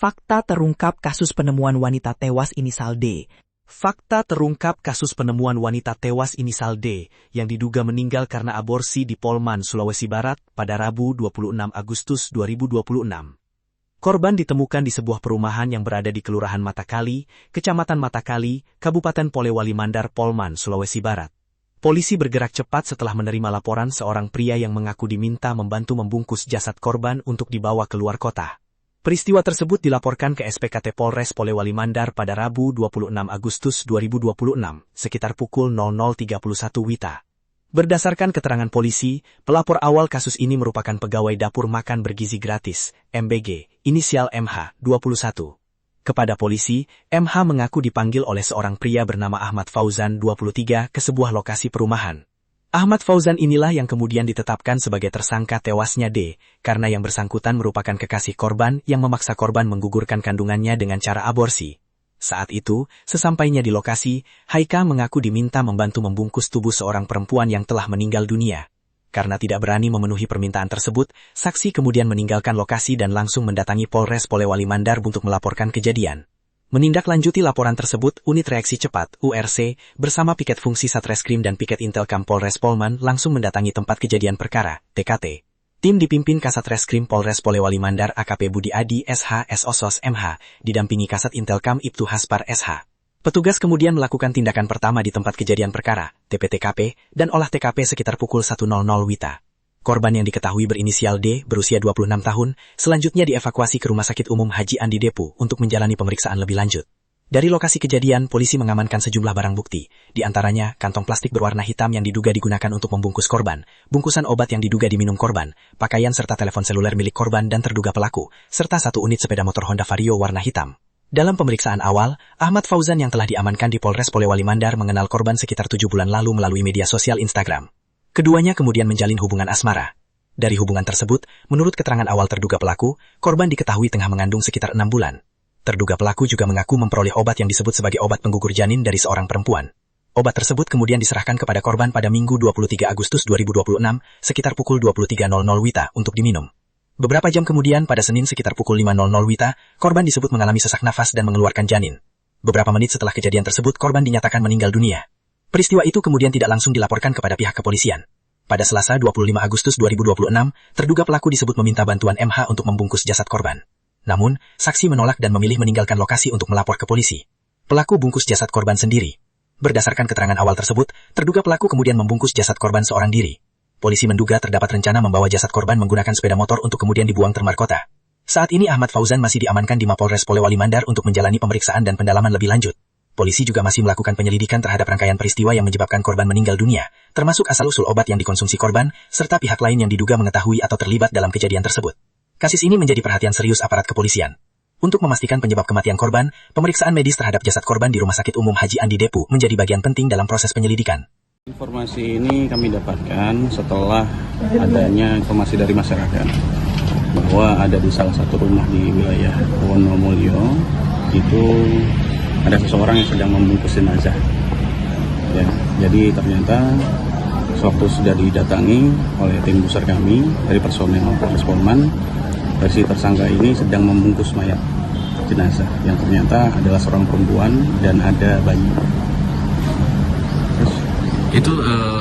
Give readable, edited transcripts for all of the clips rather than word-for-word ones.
Fakta terungkap kasus penemuan wanita tewas inisial D. Fakta terungkap kasus penemuan wanita tewas inisial D yang diduga meninggal karena aborsi di Polman, Sulawesi Barat pada Rabu 26 Agustus 2026. Korban ditemukan di sebuah perumahan yang berada di Kelurahan Matakali, Kecamatan Matakali, Kabupaten Polewali Mandar, Polman, Sulawesi Barat. Polisi bergerak cepat setelah menerima laporan seorang pria yang mengaku diminta membantu membungkus jasad korban untuk dibawa keluar kota. Peristiwa tersebut dilaporkan ke SPKT Polres Polewali Mandar pada Rabu 26 Agustus 2026, sekitar pukul 00.31 WITA. Berdasarkan keterangan polisi, pelapor awal kasus ini merupakan pegawai dapur makan bergizi gratis, MBG, inisial MH, 21. Kepada polisi, MH mengaku dipanggil oleh seorang pria bernama Ahmad Fauzan, 23, ke sebuah lokasi perumahan. Ahmad Fauzan inilah yang kemudian ditetapkan sebagai tersangka tewasnya D, karena yang bersangkutan merupakan kekasih korban yang memaksa korban menggugurkan kandungannya dengan cara aborsi. Saat itu, sesampainya di lokasi, Haika mengaku diminta membantu membungkus tubuh seorang perempuan yang telah meninggal dunia. Karena tidak berani memenuhi permintaan tersebut, saksi kemudian meninggalkan lokasi dan langsung mendatangi Polres Polewali Mandar untuk melaporkan kejadian. Menindaklanjuti laporan tersebut, Unit Reaksi Cepat, URC, bersama piket fungsi Satreskrim dan piket Intelkam Polres Polman langsung mendatangi tempat kejadian perkara, TKT. Tim dipimpin Kasat Reskrim Polres Polewali Mandar AKP Budi Adi SH SOSOS MH, didampingi Kasat Intelkam Ibtu Haspar SH. Petugas kemudian melakukan tindakan pertama di tempat kejadian perkara, TPTKP, dan olah TKP sekitar pukul 1.00 WITA. Korban yang diketahui berinisial D, berusia 26 tahun, selanjutnya dievakuasi ke Rumah Sakit Umum Haji Andi Depu untuk menjalani pemeriksaan lebih lanjut. Dari lokasi kejadian, polisi mengamankan sejumlah barang bukti, di antaranya kantong plastik berwarna hitam yang diduga digunakan untuk membungkus korban, bungkusan obat yang diduga diminum korban, pakaian serta telepon seluler milik korban dan terduga pelaku, serta satu unit sepeda motor Honda Vario warna hitam. Dalam pemeriksaan awal, Ahmad Fauzan yang telah diamankan di Polres Polewali Mandar mengenal korban sekitar 7 bulan lalu melalui media sosial Instagram. Keduanya kemudian menjalin hubungan asmara. Dari hubungan tersebut, menurut keterangan awal terduga pelaku, korban diketahui tengah mengandung sekitar 6 bulan. Terduga pelaku juga mengaku memperoleh obat yang disebut sebagai obat penggugur janin dari seorang perempuan. Obat tersebut kemudian diserahkan kepada korban pada Minggu 23 Agustus 2026, sekitar pukul 23.00 WITA untuk diminum. Beberapa jam kemudian pada Senin sekitar pukul 5.00 WITA, korban disebut mengalami sesak nafas dan mengeluarkan janin. Beberapa menit setelah kejadian tersebut, korban dinyatakan meninggal dunia. Peristiwa itu kemudian tidak langsung dilaporkan kepada pihak kepolisian. Pada Selasa 25 Agustus 2026, terduga pelaku disebut meminta bantuan MH untuk membungkus jasad korban. Namun, saksi menolak dan memilih meninggalkan lokasi untuk melapor ke polisi. Pelaku bungkus jasad korban sendiri. Berdasarkan keterangan awal tersebut, terduga pelaku kemudian membungkus jasad korban seorang diri. Polisi menduga terdapat rencana membawa jasad korban menggunakan sepeda motor untuk kemudian dibuang termar kota. Saat ini Ahmad Fauzan masih diamankan di Mapolres Polewali Mandar untuk menjalani pemeriksaan dan pendalaman lebih lanjut. Polisi juga masih melakukan penyelidikan terhadap rangkaian peristiwa yang menyebabkan korban meninggal dunia, termasuk asal-usul obat yang dikonsumsi korban, serta pihak lain yang diduga mengetahui atau terlibat dalam kejadian tersebut. Kasus ini menjadi perhatian serius aparat kepolisian. Untuk memastikan penyebab kematian korban, pemeriksaan medis terhadap jasad korban di Rumah Sakit Umum Haji Andi Depu menjadi bagian penting dalam proses penyelidikan. Informasi ini kami dapatkan setelah adanya informasi dari masyarakat bahwa ada di salah satu rumah di wilayah Wonomulyo itu ada seseorang yang sedang membungkus jenazah. Ya, jadi ternyata sewaktu sudah didatangi oleh tim besar kami dari personel Polres Polman, versi tersangka ini sedang membungkus mayat jenazah yang ternyata adalah seorang perempuan dan ada bayi. Terus, itu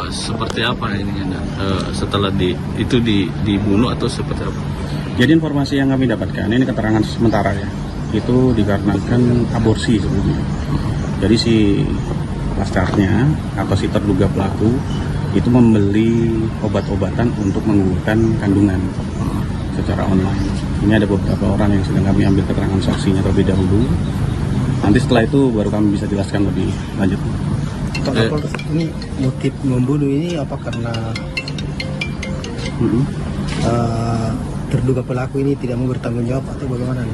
seperti apa ini setelah dibunuh atau seperti apa? Jadi informasi yang kami dapatkan ini keterangan sementara ya. Itu dikarenakan aborsi sebelumnya. Jadi si pascarnya atau si terduga pelaku itu membeli obat-obatan untuk menggugurkan kandungan secara online. Ini ada beberapa orang yang sedang kami ambil keterangan saksinya terlebih dahulu. Nanti setelah itu baru kami bisa jelaskan lebih lanjut. Ini motif membunuh ini apa karena terduga pelaku ini tidak mau bertanggung jawab atau bagaimana?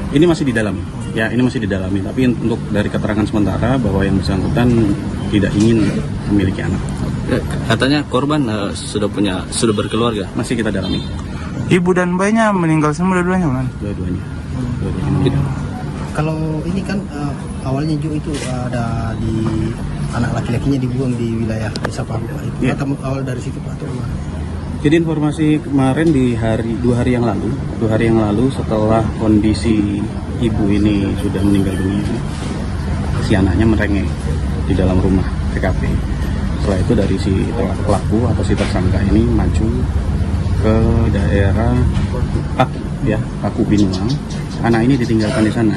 Ini masih didalami, ya ini masih didalami. Tapi untuk dari keterangan sementara bahwa yang bersangkutan tidak ingin memiliki anak. Katanya korban sudah berkeluarga. Masih kita dalami. Ibu dan bayinya meninggal semua dua-duanya, kan? Dua-duanya. Kalau ini kan awalnya juga itu ada di anak laki-lakinya dibuang di wilayah Desa Palu, Pak. Itu ya. Awal dari situ Pak atau gimana? Jadi informasi kemarin dua hari yang lalu setelah kondisi ibu ini sudah meninggal dunia, si anaknya merengek di dalam rumah TKP. Setelah itu dari si pelaku atau si tersangka ini maju ke daerah Paku Binuang. Anak ini ditinggalkan di sana.